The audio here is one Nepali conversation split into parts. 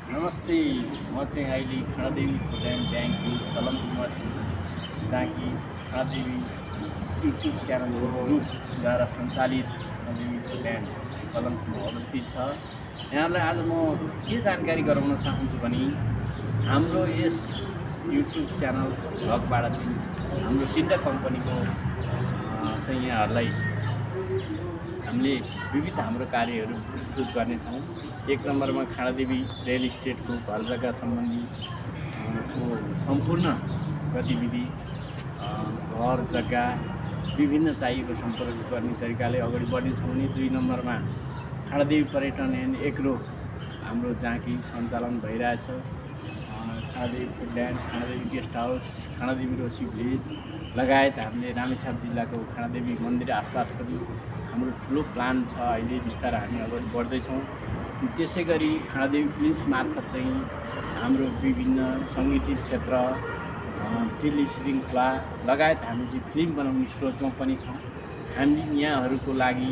नमस्ते, म चाहिँ अहिले खाँडादेवी भुटान ब्याङ्कको कलममा छु, जहाँ कि खाँडादेवी युट्युब च्यानलको ग्रुपद्वारा सञ्चालित खाँडादेवी भुटान कलममा अवस्थित छ। यहाँलाई आज म के जानकारी गराउन चाहन्छु भने हाम्रो यस युट्युब च्यानल भ्लगबाट चाहिँ हाम्रो तीनवटा कम्पनीको चाहिँ यहाँहरूलाई हामीले विविध हाम्रो कार्यहरू प्रस्तुत गर्नेछौँ। एक नम्बरमा खाँडादेवी रियल इस्टेटको घर जग्गा सम्बन्धी को सम्पूर्ण गतिविधि, घर जग्गा विभिन्न चाहिएको सम्पर्क गर्ने तरिकाले अगाडि बढ्नेछौँ भने 2 नम्बरमा खाँडादेवी पर्यटन एन्ड एग्रो हाम्रो जहाँ कि सञ्चालन भइरहेछ। खाँडादेवी फुडल्यान्ड, खाँडादेवी गेस्ट हाउस, खाँडादेवी रोसी भिलेज लगायत हामीले रामेछाप जिल्लाको खाँडादेवी मन्दिर आसपास पनि हाम्रो ठुलो प्लान छ। अहिले बिस्तारै हामी अगाडि बढ्दैछौँ। त्यसै गरी खाँडादेवी फिल्म्स मार्फत चाहिँ हाम्रो विभिन्न सङ्गीतिक क्षेत्र, टेली श्रृङ्खला लगायत हामी चाहिँ फिल्म बनाउने सोचमा पनि छौँ। हामी यहाँहरूको लागि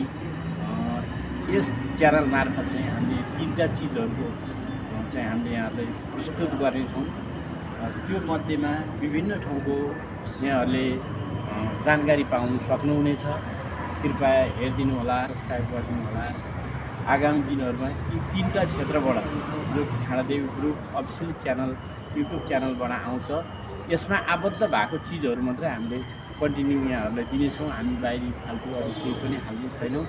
यस च्यानल मार्फत चाहिँ हामीले 3टा चिजहरूको चाहिँ हामीले यहाँलाई प्रस्तुत गर्नेछौँ। त्यो मध्येमा विभिन्न ठाउँको यहाँहरूले जानकारी पाउन सक्नुहुनेछ। कृपया हेरिदिनु होला, सब्सक्राइब गरिदिनु होला। आगामी दिनहरूमा यी 3टा क्षेत्रबाट जो खाँडादेवी ग्रुप अफिसियल च्यानल युट्युब च्यानलबाट आउँछ, यसमा आबद्ध भएको चिजहरू मात्रै हामीले कन्टिन्यू यहाँहरूलाई दिनेछौँ। हामी बाहिरी फाल्तु अरू केही पनि हाल्ने छैनौँ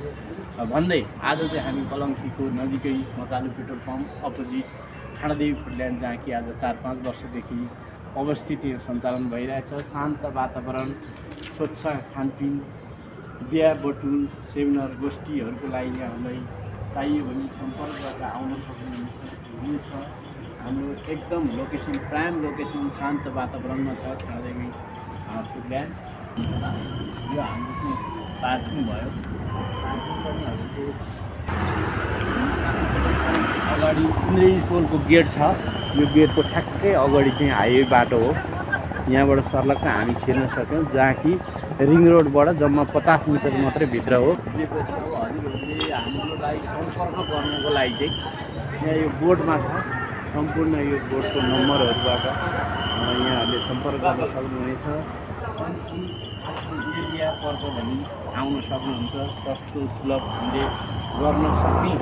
भन्दै आज चाहिँ हामी कलङ्कीको नजिकै मकालु पेट्रोल पम्प अपोजिट खाँडादेवी फुडल्यान्ड, जहाँ कि आज 4-5 वर्षदेखि अवस्थित यहाँ सञ्चालन भइरहेछ। शान्त वातावरण, स्वच्छ खानपिन, बिहा बटुल, सेमिनार गोष्ठीहरूको लागि यहाँहरूलाई चाहियो भने सम्पर्क गरेर आउन सक्नुहुन्छ। हाम्रो एकदम लोकेसन, प्राइम लोकेसन, शान्त वातावरणमा छ खाँडादेवी फुडल्यान्ड। यो हाम्रो चाहिँ पार्किङ भयो। पार्किङ पनि हजुरको अगाडि इन्द्रेणी पोलको गेट छ। यो गेटको ठ्याक्कै अगाडि चाहिँ हाइवे बाटो हो। यहाँबाट सर्लक्क हामी छिर्न सक्यौँ, जहाँ कि रिङ रोडबाट जम्मा 50 मिटर मात्रै भित्र हो। हजुरहरूले हामीलाई सम्पर्क गर्नुको लागि चाहिँ यहाँ यो बोर्डमा छ। सम्पूर्ण यो बोर्डको नम्बरहरूबाट यहाँहरूले सम्पर्क गर्न सक्नुहुनेछ। एरिया पर्छ भने आउन सक्नुहुन्छ। सस्तो सुलभ हामीले गर्न सक्ने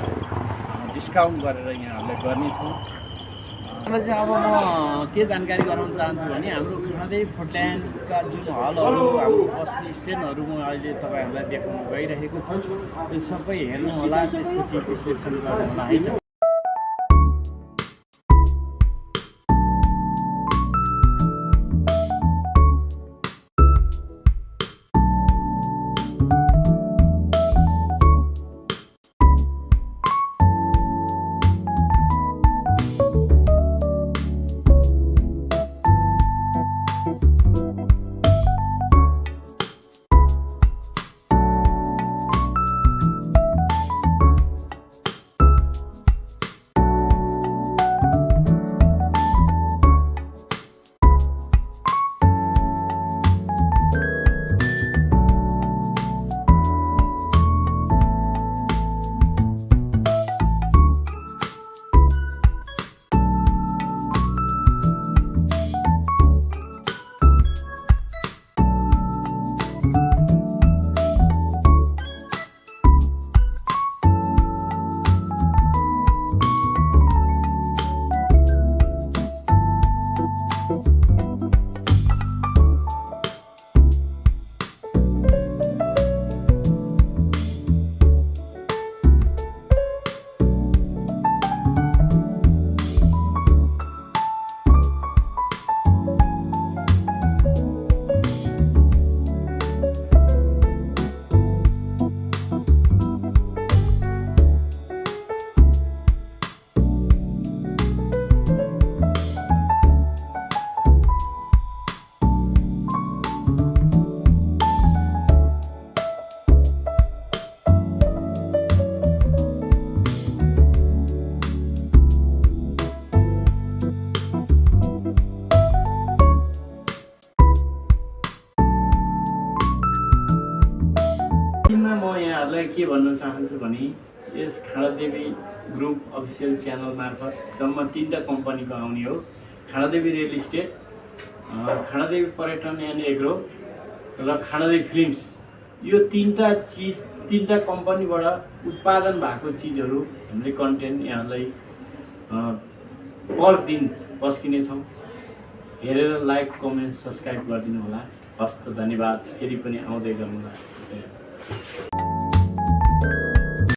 डिस्काउन्ट गरेर यहाँहरूलाई गर्नेछौँ। चाहिँ अब म के जानकारी गराउन चाहन्छु भने हाम्रो खाँडादेवी फुडल्यान्डका जुन हलहरू, हाम्रो बस्ने स्ट्यान्डहरू म अहिले तपाईँहरूलाई देखाउन गइरहेको छु। त्यो सबै हेर्नु होला, त्यसपछि विश्लेषण गर्नु होला है त। म यहाँहरूलाई के भन्न चाहन्छु भने यस खाँडादेवी ग्रुप अफिसियल च्यानल मार्फत जम्मा 3टा कम्पनीको आउने हो। खाँडादेवी रियल इस्टेट, खाँडादेवी पर्यटन एन्ड एग्रो र खाँडादेवी फिल्म्स। यो 3टा कम्पनीबाट उत्पादन भएको चिजहरू हामीले कन्टेन्ट यहाँलाई पर दिन पस्किनेछौँ। हेरेर लाइक, कमेन्ट, सब्सक्राइब गरिदिनु होला। हस्त धन्यवाद। फेरि पनि आउँदै गर्नुहोला।